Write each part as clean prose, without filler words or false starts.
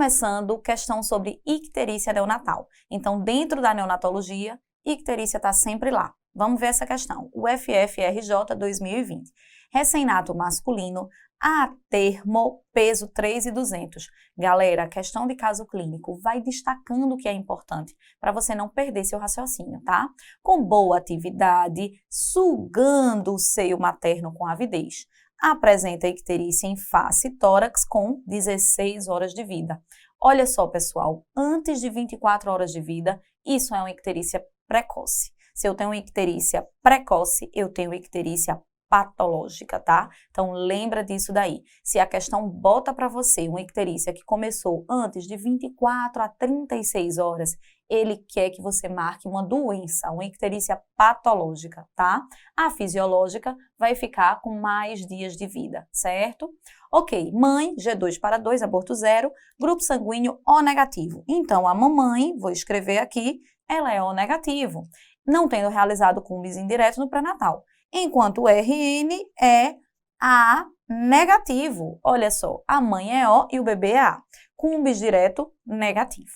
Começando, questão sobre icterícia neonatal. Então, dentro da neonatologia, icterícia está sempre lá. Vamos ver essa questão. O FFRJ 2020. Recém-nato masculino, a termo, peso 3.200. Galera, a questão de caso clínico vai destacando o que é importante para você não perder seu raciocínio, tá? Com boa atividade, sugando o seio materno com avidez. Apresenta icterícia em face e tórax com 16 horas de vida. Olha só, pessoal, antes de 24 horas de vida, isso é uma icterícia precoce. Se eu tenho icterícia precoce, eu tenho icterícia patológica, tá? Então, lembra disso daí. Se a questão bota para você uma icterícia que começou antes de 24 a 36 horas, ele quer que você marque uma doença, uma icterícia patológica, tá? A fisiológica vai ficar com mais dias de vida, certo? Ok, mãe, G2 para 2, aborto 0, grupo sanguíneo O negativo. Então, a mamãe, vou escrever aqui, ela é O negativo, não tendo realizado cumbis indireto no pré-natal. Enquanto o RN é A negativo. Olha só, a mãe é O e o bebê é A. Cumbis direto negativo.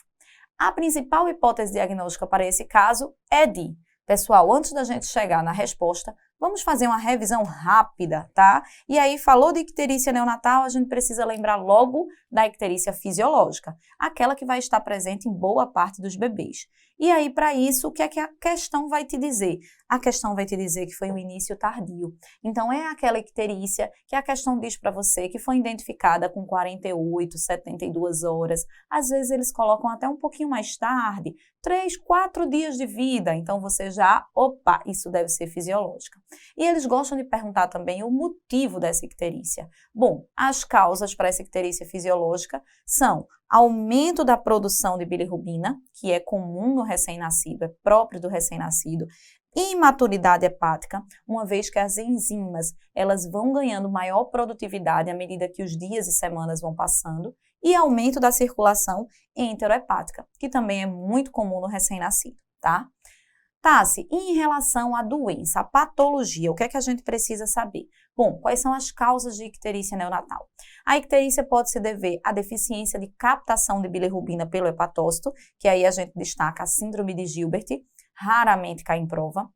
A principal hipótese diagnóstica para esse caso é de... Pessoal, antes da gente chegar na resposta, vamos fazer uma revisão rápida, tá? E aí, falou de icterícia neonatal, a gente precisa lembrar logo da icterícia fisiológica, aquela que vai estar presente em boa parte dos bebês. E aí, para isso, o que é que a questão vai te dizer? A questão vai te dizer que foi um início tardio. Então, é aquela icterícia que a questão diz para você que foi identificada com 48, 72 horas. Às vezes, eles colocam até um pouquinho mais tarde, 3, 4 dias de vida. Então, você já, opa, isso deve ser fisiológica. E eles gostam de perguntar também o motivo dessa icterícia. Bom, as causas para essa icterícia fisiológica são aumento da produção de bilirrubina, que é comum no recém-nascido, é próprio do recém-nascido, imaturidade hepática, uma vez que as enzimas elas vão ganhando maior produtividade à medida que os dias e semanas vão passando, e aumento da circulação enterohepática, que também é muito comum no recém-nascido, tá? Tassi, em relação à doença, à patologia, o que é que a gente precisa saber? Bom, quais são as causas de icterícia neonatal? A icterícia pode se dever à deficiência de captação de bilirrubina pelo hepatócito, que aí a gente destaca a síndrome de Gilbert, raramente cai em prova.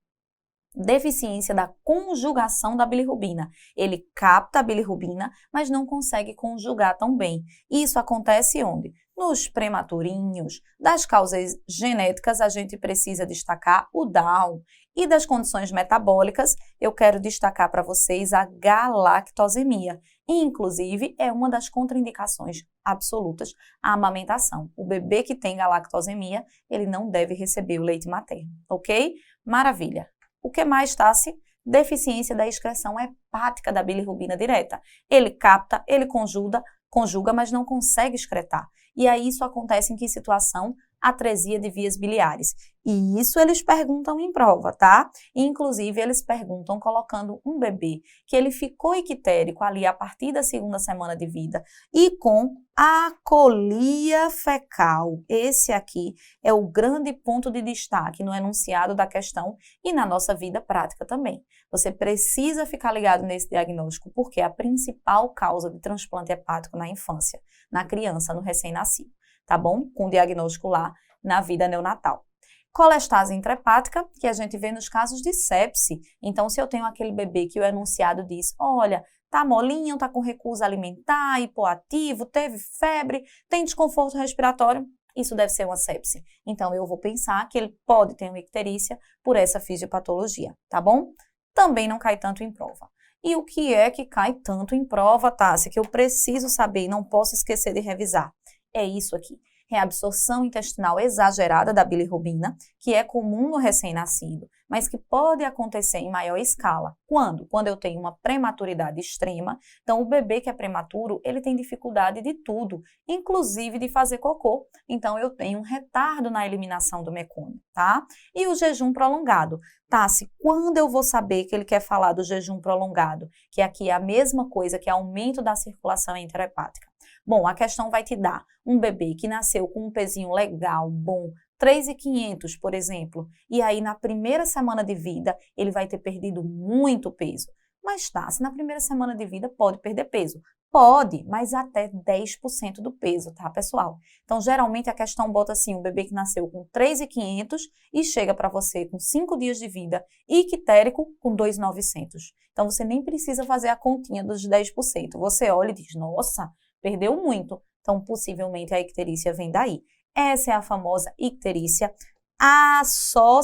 Deficiência da conjugação da bilirrubina. Ele capta a bilirrubina, mas não consegue conjugar tão bem. Isso acontece onde? Nos prematurinhos. Das causas genéticas, a gente precisa destacar o Down. E das condições metabólicas, eu quero destacar para vocês a galactosemia. Inclusive, é uma das contraindicações absolutas à amamentação. O bebê que tem galactosemia, ele não deve receber o leite materno, ok? Maravilha! O que mais, Tassi? Deficiência da excreção hepática da bilirrubina direta. Ele capta, ele conjuga, mas não consegue excretar. E aí isso acontece em que situação? Atresia de vias biliares. E isso eles perguntam em prova, tá? Inclusive, eles perguntam colocando um bebê que ele ficou ictérico ali a partir da 2ª semana de vida e com acolia fecal. Esse aqui é o grande ponto de destaque no enunciado da questão e na nossa vida prática também. Você precisa ficar ligado nesse diagnóstico, porque é a principal causa de transplante hepático na infância, na criança, no recém-nascido, tá bom? Com diagnóstico lá na vida neonatal. Colestase intrahepática, que a gente vê nos casos de sepse. Então, se eu tenho aquele bebê que o enunciado diz, olha, tá molinho, tá com recusa alimentar, hipoativo, teve febre, tem desconforto respiratório, isso deve ser uma sepse. Então, eu vou pensar que ele pode ter uma icterícia por essa fisiopatologia, tá bom? Também não cai tanto em prova. E o que é que cai tanto em prova, Tássia, que eu preciso saber e não posso esquecer de revisar? É isso aqui. Reabsorção intestinal exagerada da bilirrubina, que é comum no recém-nascido, mas que pode acontecer em maior escala. Quando? Quando eu tenho uma prematuridade extrema. Então, o bebê que é prematuro, ele tem dificuldade de tudo, inclusive de fazer cocô. Então, eu tenho um retardo na eliminação do mecônio, tá? E o jejum prolongado. Tassi, quando eu vou saber que ele quer falar do jejum prolongado? Que aqui é a mesma coisa que aumento da circulação enterohepática. Bom, a questão vai te dar um bebê que nasceu com um pezinho legal, bom, 3.500, por exemplo, e aí na primeira semana de vida ele vai ter perdido muito peso. Mas tá, se na primeira semana de vida pode perder peso, Pode, mas até 10% do peso, tá, pessoal? Então, geralmente a questão bota assim, o bebê que nasceu com 3.500 e chega para você com 5 dias de vida, ictérico com 2.900. Então, você nem precisa fazer a continha dos 10%. Você olha e diz, nossa, perdeu muito. Então, possivelmente a icterícia vem daí. Essa é a famosa icterícia associada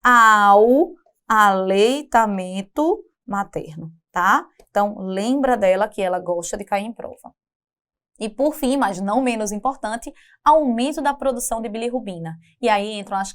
ao aleitamento materno, tá? Então, lembra dela que ela gosta de cair em prova. E por fim, mas não menos importante, aumento da produção de bilirrubina. E aí entram as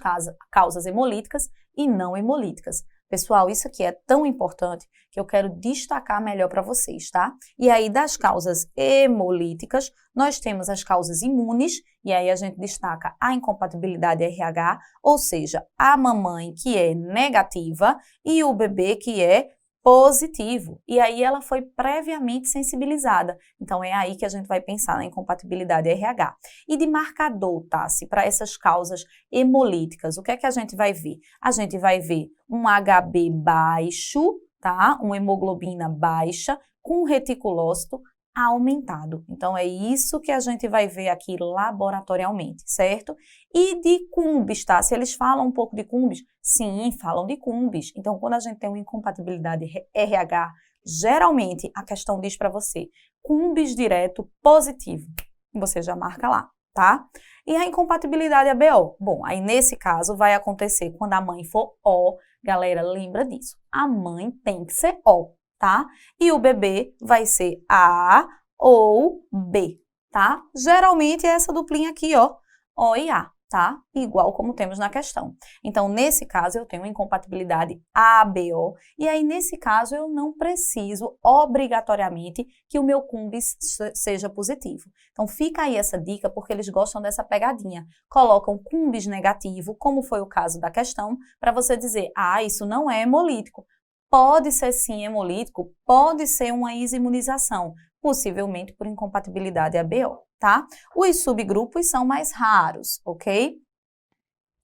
causas hemolíticas e não hemolíticas. Pessoal, isso aqui é tão importante que eu quero destacar melhor para vocês, tá? E aí, das causas hemolíticas, nós temos as causas imunes, e aí a gente destaca a incompatibilidade RH, ou seja, a mamãe que é negativa e o bebê que é positivo. E aí ela foi previamente sensibilizada. Então é aí que a gente vai pensar na incompatibilidade RH. E de marcador, Tassi, para essas causas hemolíticas, o que é que a gente vai ver? A gente vai ver um HB baixo, tá? Uma hemoglobina baixa com reticulócito aumentado. Então, é isso que a gente vai ver aqui laboratorialmente, certo? E de cumbis, tá? Se eles falam um pouco de cumbis, sim, falam de cumbis. Então, quando a gente tem uma incompatibilidade RH, geralmente a questão diz para você, cumbis direto positivo. Você já marca lá, tá? E a incompatibilidade ABO? Bom, aí nesse caso vai acontecer quando a mãe for O. Galera, lembra disso. A mãe tem que ser O, tá? E o bebê vai ser A ou B, tá? Geralmente é essa duplinha aqui, ó, O e A, tá? Igual como temos na questão. Então, nesse caso, eu tenho incompatibilidade ABO, e aí, nesse caso, eu não preciso, obrigatoriamente, que o meu cumbis seja positivo. Então, fica aí essa dica, porque eles gostam dessa pegadinha. Colocam cumbis negativo, como foi o caso da questão, para você dizer, ah, isso não é hemolítico. Pode ser sim hemolítico, pode ser uma imunização, possivelmente por incompatibilidade ABO, tá? Os subgrupos são mais raros, ok?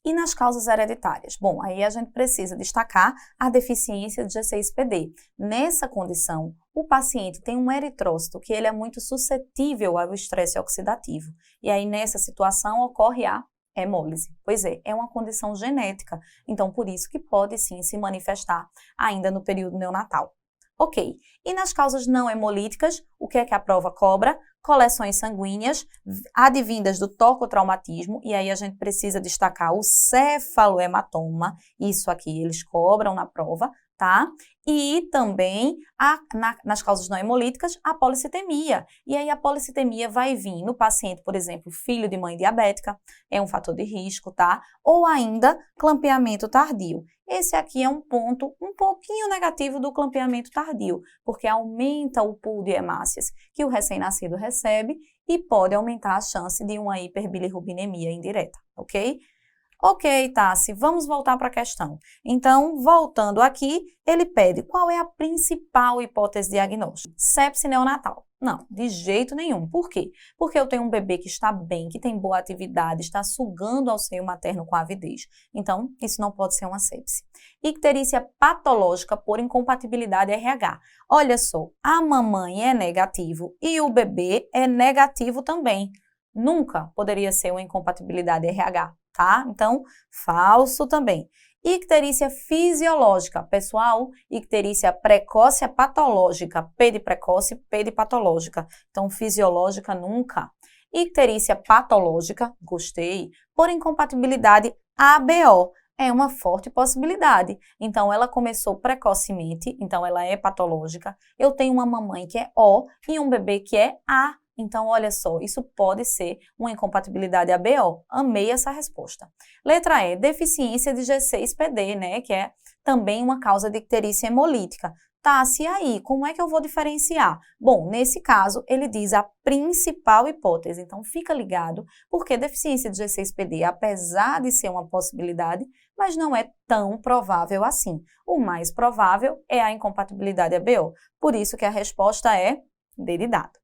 E nas causas hereditárias? Bom, aí a gente precisa destacar a deficiência de G6PD. Nessa condição, o paciente tem um eritrócito que ele é muito suscetível ao estresse oxidativo. E aí, nessa situação, ocorre a hemólise. Pois é uma condição genética, então por isso que pode sim se manifestar ainda no período neonatal. Ok, e nas causas não hemolíticas, o que é que a prova cobra? Coleções sanguíneas advindas do tocotraumatismo, e aí a gente precisa destacar o cefalohematoma, isso aqui eles cobram na prova, tá? E também, nas causas não hemolíticas, a policitemia. E aí a policitemia vai vir no paciente, por exemplo, filho de mãe diabética, é um fator de risco, tá? Ou ainda, clampeamento tardio. Esse aqui é um ponto um pouquinho negativo do clampeamento tardio, porque aumenta o pool de hemácias que o recém-nascido recebe e pode aumentar a chance de uma hiperbilirrubinemia indireta, ok? Ok, Tassi, vamos voltar para a questão. Então, voltando aqui, ele pede qual é a principal hipótese diagnóstica? Sepse neonatal. Não, de jeito nenhum. Por quê? Porque eu tenho um bebê que está bem, que tem boa atividade, está sugando ao seio materno com avidez. Então, isso não pode ser uma sepse. Icterícia patológica por incompatibilidade RH. Olha só, a mamãe é negativo e o bebê é negativo também. Nunca poderia ser uma incompatibilidade RH. Tá? Então, falso também. Icterícia fisiológica, pessoal, icterícia precoce é patológica, P de precoce, P de patológica. Então, fisiológica nunca. Icterícia patológica, gostei, por incompatibilidade ABO, é uma forte possibilidade. Então, ela começou precocemente, então ela é patológica. Eu tenho uma mamãe que é O e um bebê que é A. Então, olha só, isso pode ser uma incompatibilidade ABO. Amei essa resposta. Letra E, deficiência de G6PD, né? Que é também uma causa de icterícia hemolítica. Tá, se aí, como é que eu vou diferenciar? Bom, nesse caso, ele diz a principal hipótese. Então, fica ligado, porque deficiência de G6PD, apesar de ser uma possibilidade, mas não é tão provável assim. O mais provável é a incompatibilidade ABO. Por isso que a resposta é D de dado.